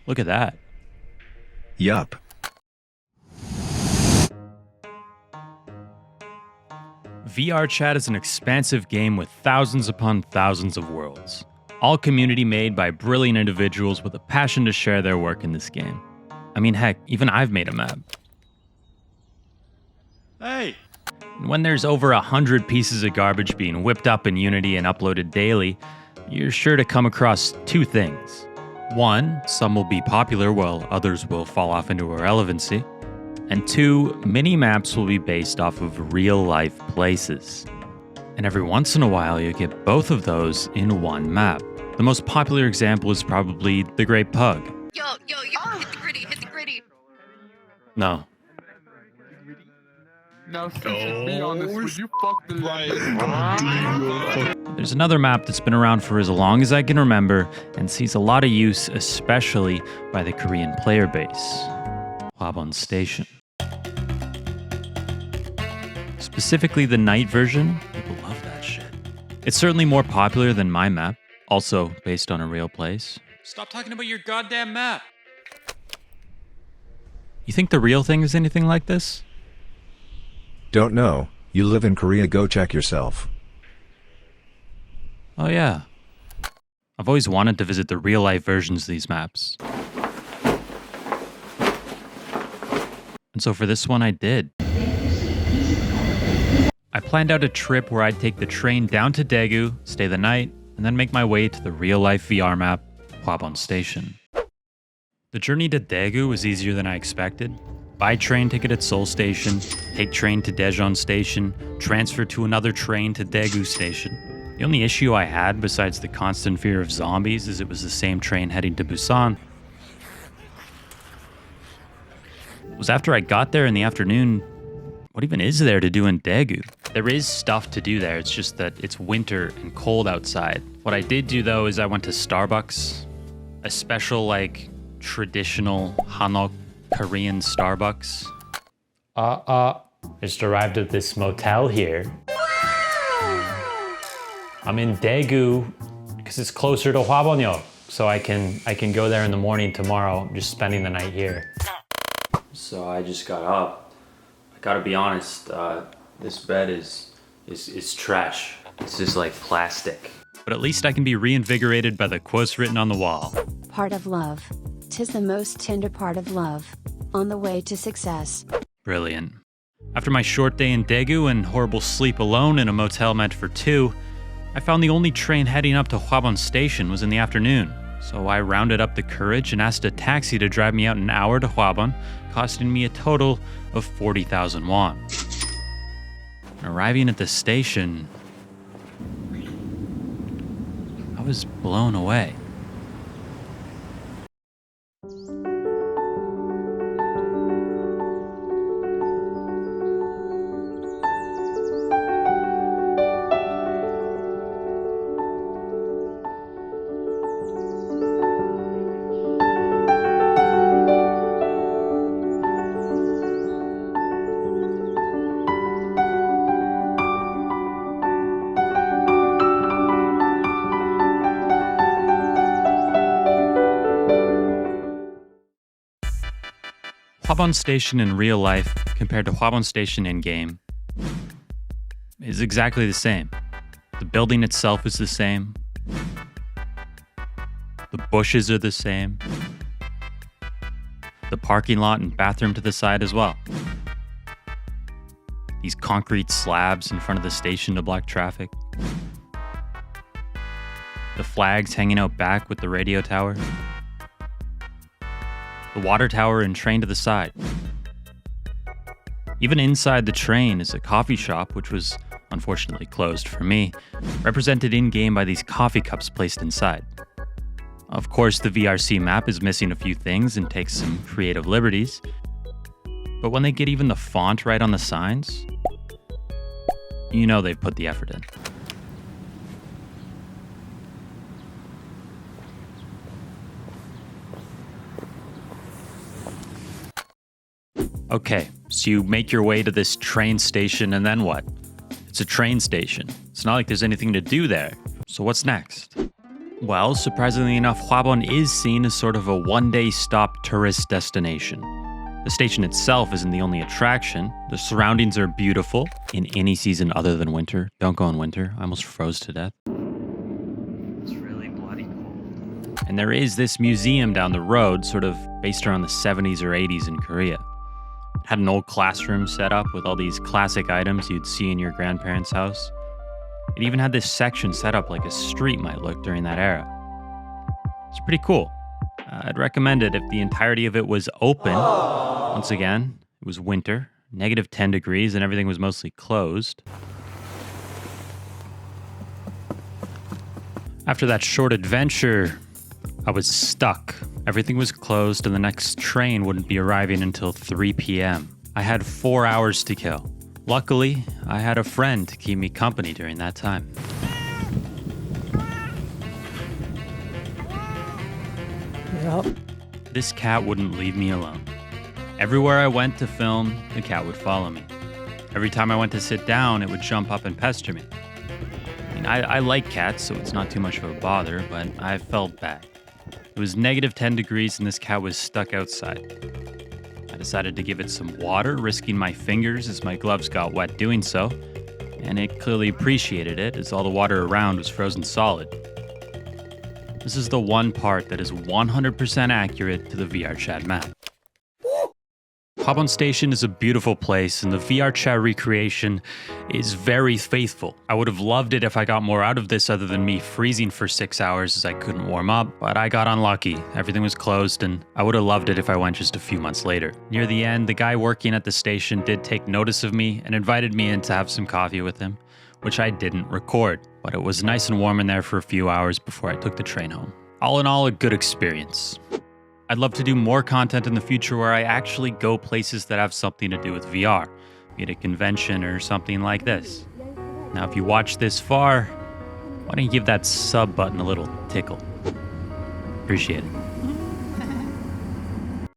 Look at that. Yup. VRChat is an expansive game with thousands upon thousands of worlds, all community made by brilliant individuals with a passion to share their work in this game. I mean, heck, even I've made a map. Hey! And when there's over 100 pieces of garbage being whipped up in Unity and uploaded daily, you're sure to come across two things. One, some will be popular while others will fall off into irrelevancy. And two, mini-maps will be based off of real-life places. And every once in a while, you get both of those in one map. The most popular example is probably the Great Pug. Yo, hit the gritty. No. Now, since it's me on this, would you fuck the There's another map that's been around for as long as I can remember and sees a lot of use, especially by the Korean player base. Hwabon Station. Specifically the night version, people love that shit. It's certainly more popular than my map, also based on a real place. Stop talking about your goddamn map! You think the real thing is anything like this? Don't know. You live in Korea, go check yourself. Oh yeah. I've always wanted to visit the real-life versions of these maps. And so for this one, I did. I planned out a trip where I'd take the train down to Daegu, stay the night, and then make my way to the real-life VR map, Hwabon Station. The journey to Daegu was easier than I expected. Buy train ticket at Seoul Station, take train to Daejeon Station, transfer to another train to Daegu Station. The only issue I had, besides the constant fear of zombies, is it was the same train heading to Busan. It was after I got there in the afternoon, what even is there to do in Daegu? There is stuff to do there, it's just that it's winter and cold outside. What I did do though is I went to Starbucks, a special traditional Hanok Korean Starbucks. Just arrived at this motel here. I'm in Daegu because it's closer to Hwabonyo, so I can go there in the morning tomorrow. I'm just spending the night here. So I just got up. I gotta be honest, this bed is trash. It's just like plastic. But at least I can be reinvigorated by the quotes written on the wall. Part of love. 'Tis the most tender part of love. On the way to success. Brilliant. After my short day in Daegu and horrible sleep alone in a motel meant for two, I found the only train heading up to Hwabon Station was in the afternoon. So I rounded up the courage and asked a taxi to drive me out an hour to Hwabon, costing me a total of 40,000 won. Arriving at the station, I was blown away. Hwabon Station in real life compared to Hwabon Station in game is exactly the same. The building itself is the same. The bushes are the same. The parking lot and bathroom to the side as well. These concrete slabs in front of the station to block traffic. The flags hanging out back with the radio tower. The water tower and train to the side. Even inside the train is a coffee shop, which was unfortunately closed for me, represented in-game by these coffee cups placed inside. Of course, the VRC map is missing a few things and takes some creative liberties, but when they get even the font right on the signs, you know they've put the effort in. Okay, so you make your way to this train station and then what? It's a train station. It's not like there's anything to do there. So what's next? Well, surprisingly enough, Hwabon is seen as sort of a one-day stop tourist destination. The station itself isn't the only attraction. The surroundings are beautiful in any season other than winter. Don't go in winter. I almost froze to death. It's really bloody cold. And there is this museum down the road, sort of based around the 70s or 80s in Korea. It had an old classroom set up with all these classic items you'd see in your grandparents' house. It even had this section set up like a street might look during that era. It's pretty cool. I'd recommend it if the entirety of it was open. Once again, it was winter, -10 degrees, and everything was mostly closed. After that short adventure, I was stuck. Everything was closed, and the next train wouldn't be arriving until 3 p.m. I had 4 hours to kill. Luckily, I had a friend to keep me company during that time. This cat wouldn't leave me alone. Everywhere I went to film, the cat would follow me. Every time I went to sit down, it would jump up and pester me. I like cats, so it's not too much of a bother, but I felt bad. It was -10 degrees and this cat was stuck outside. I decided to give it some water, risking my fingers as my gloves got wet doing so, and it clearly appreciated it as all the water around was frozen solid. This is the one part that is 100% accurate to the VRChat map. Hwabon Station is a beautiful place, and the VRChat recreation is very faithful. I would have loved it if I got more out of this other than me freezing for 6 hours as I couldn't warm up, but I got unlucky. Everything was closed, and I would have loved it if I went just a few months later. Near the end, the guy working at the station did take notice of me and invited me in to have some coffee with him, which I didn't record, but it was nice and warm in there for a few hours before I took the train home. All in all, a good experience. I'd love to do more content in the future where I actually go places that have something to do with VR, be it a convention or something like this. Now, if you watched this far, why don't you give that sub button a little tickle? Appreciate it.